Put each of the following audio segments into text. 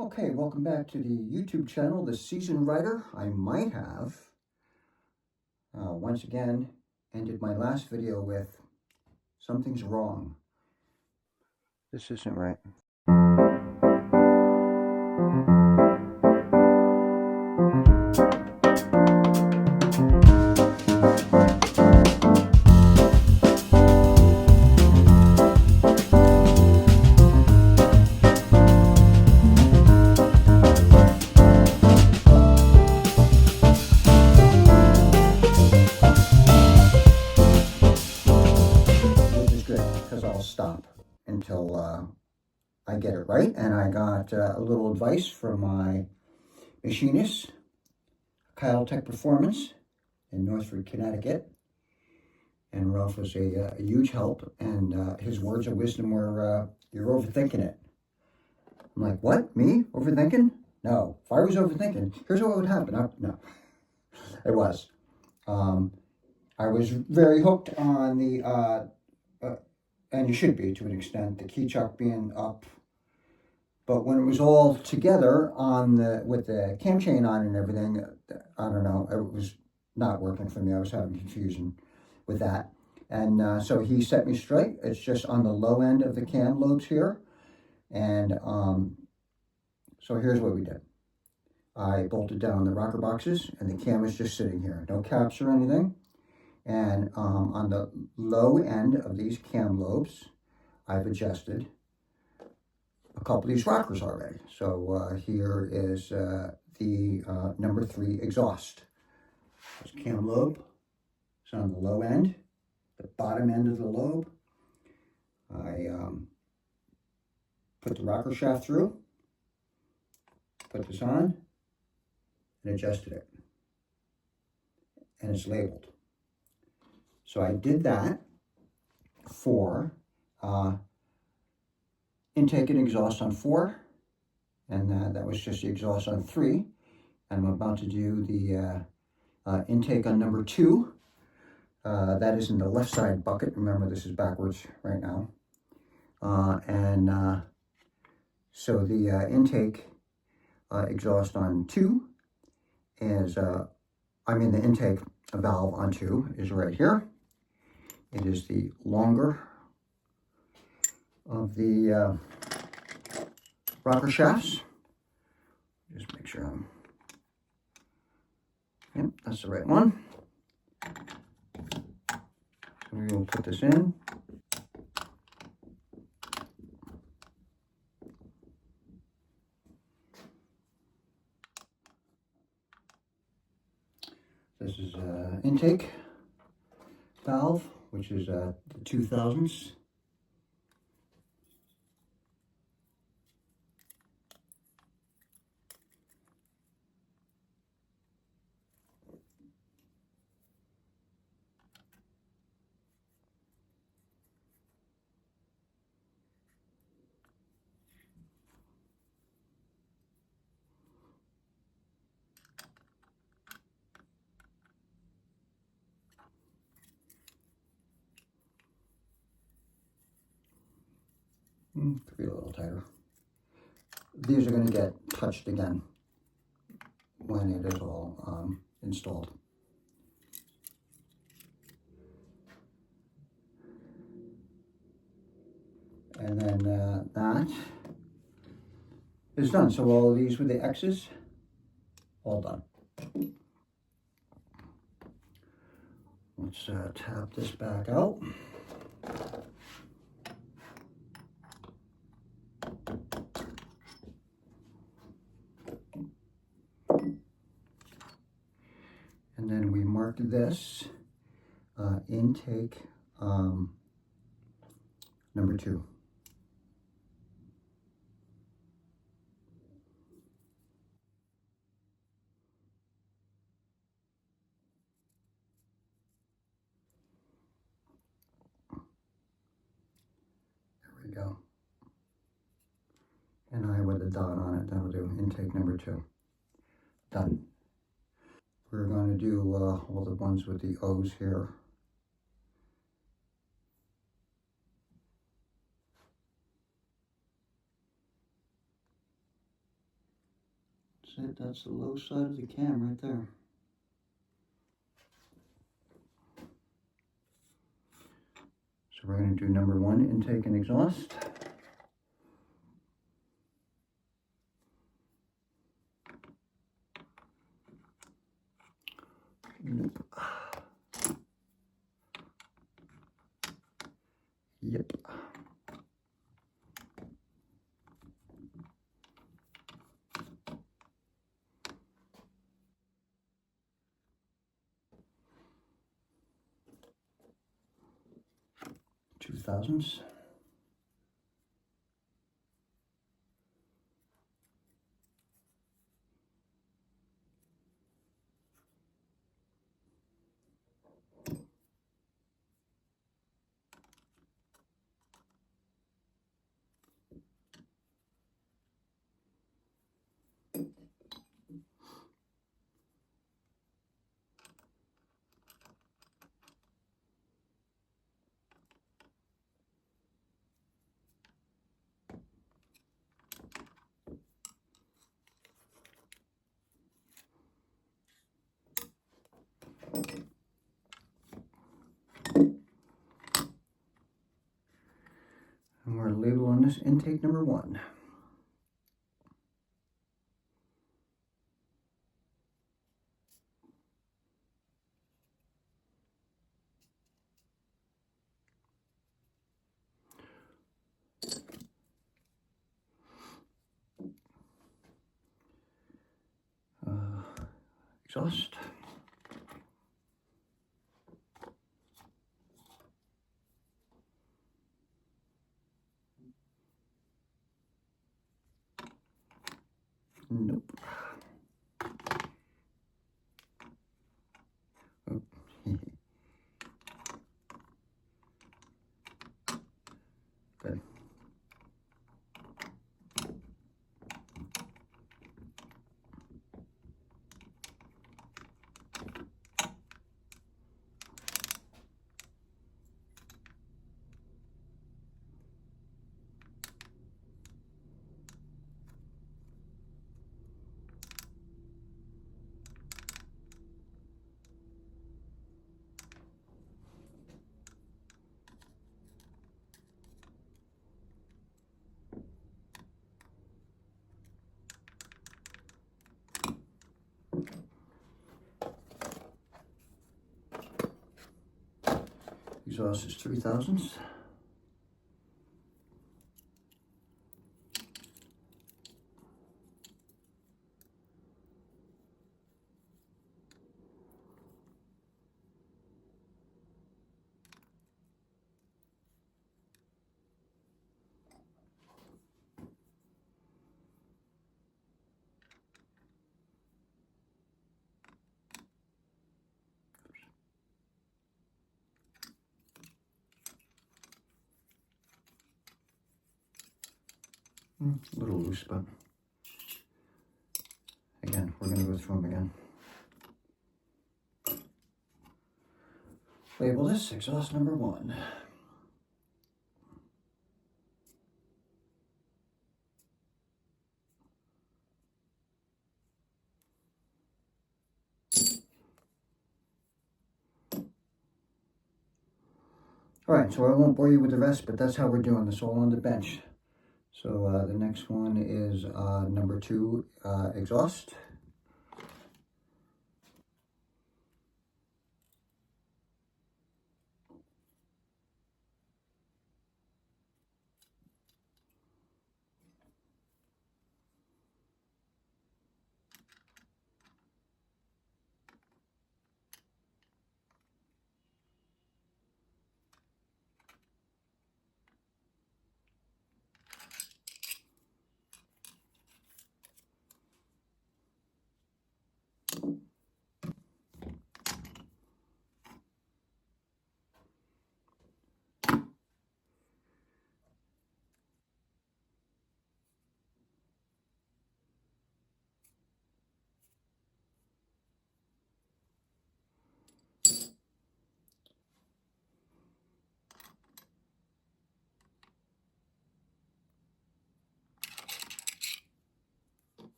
Okay, welcome back to the YouTube channel, The Seasoned Writer. I might have, once again, ended my last video with, something's wrong. This isn't right. Which is good, because I'll stop until I get it right. And I got a little advice from my Machinists, Kehl Tech Performance in Northford, Connecticut. And Ralph was a huge help, and his words of wisdom were, you're overthinking it. I'm like, what? Me? Overthinking? No. If I was overthinking, here's what would happen. No, it was. I was very hooked on the, and you should be to an extent, the key chuck being up. But when it was all together on with the cam chain on and everything, I don't know, it was not working for me. I was having confusion with that. And so he set me straight. It's just on the low end of the cam lobes here. And so here's what we did. I bolted down the rocker boxes, and the cam is just sitting here. No caps or anything. And on the low end of these cam lobes, I've adjusted a couple of these rockers already. So here is the number 3 exhaust. This cam lobe is on the low end. The bottom end of the lobe, I put the rocker shaft through, put this on, and adjusted it. And it's labeled. So I did that for intake and exhaust on 4, and that was just the exhaust on 3. And I'm about to do the intake on number 2. That is in the left side bucket. Remember, this is backwards right now. So the intake exhaust on 2 is, the intake valve on 2 is right here. It is the longer of the rocker shafts. Just make sure yep, that's the right one. We will put this in. This is intake valve, which is the 2000s. Could be a little tighter. These are going to get touched again when it is all installed. And then that is done. So all of these with the X's, all done. Let's tap this back out. And then we mark this intake number 2. There we go. And I with a dot on it, that'll do intake number 2. Done. We're going to do all the ones with the O's here. it. That's the low side of the cam right there. So we're going to do number 1, intake and exhaust. Nope. Yep. Two thousands. And we're labeling this intake number 1. Exhaust. Nope. Oh. Good. Exhaust is 3 thousandths. A little loose, but again, we're going to go through them again. Label this exhaust number 1. All right, so I won't bore you with the rest, but that's how we're doing this all on the bench. So the next one is number 2, exhaust.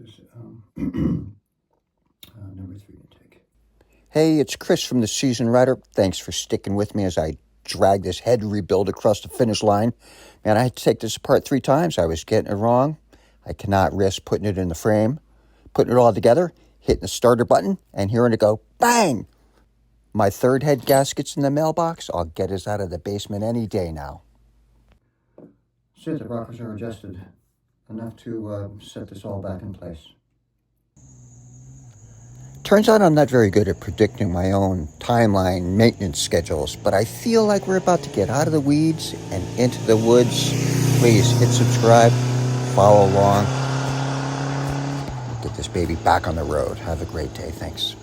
is number 3 intake. Hey, it's Chris from the Seasoned Rider. Thanks for sticking with me as I drag this head rebuild across the finish line. Man, I had to take this apart 3 times. I was getting it wrong. I cannot risk putting it in the frame, putting it all together, hitting the starter button, and hearing it go, bang! My 3rd head gasket's in the mailbox. I'll get us out of the basement any day now. So the rockers are adjusted enough to set this all back in place. Turns out I'm not very good at predicting my own timeline maintenance schedules, but I feel like we're about to get out of the weeds and into the woods. Please hit subscribe, follow along, get this baby back on the road. Have a great day. Thanks.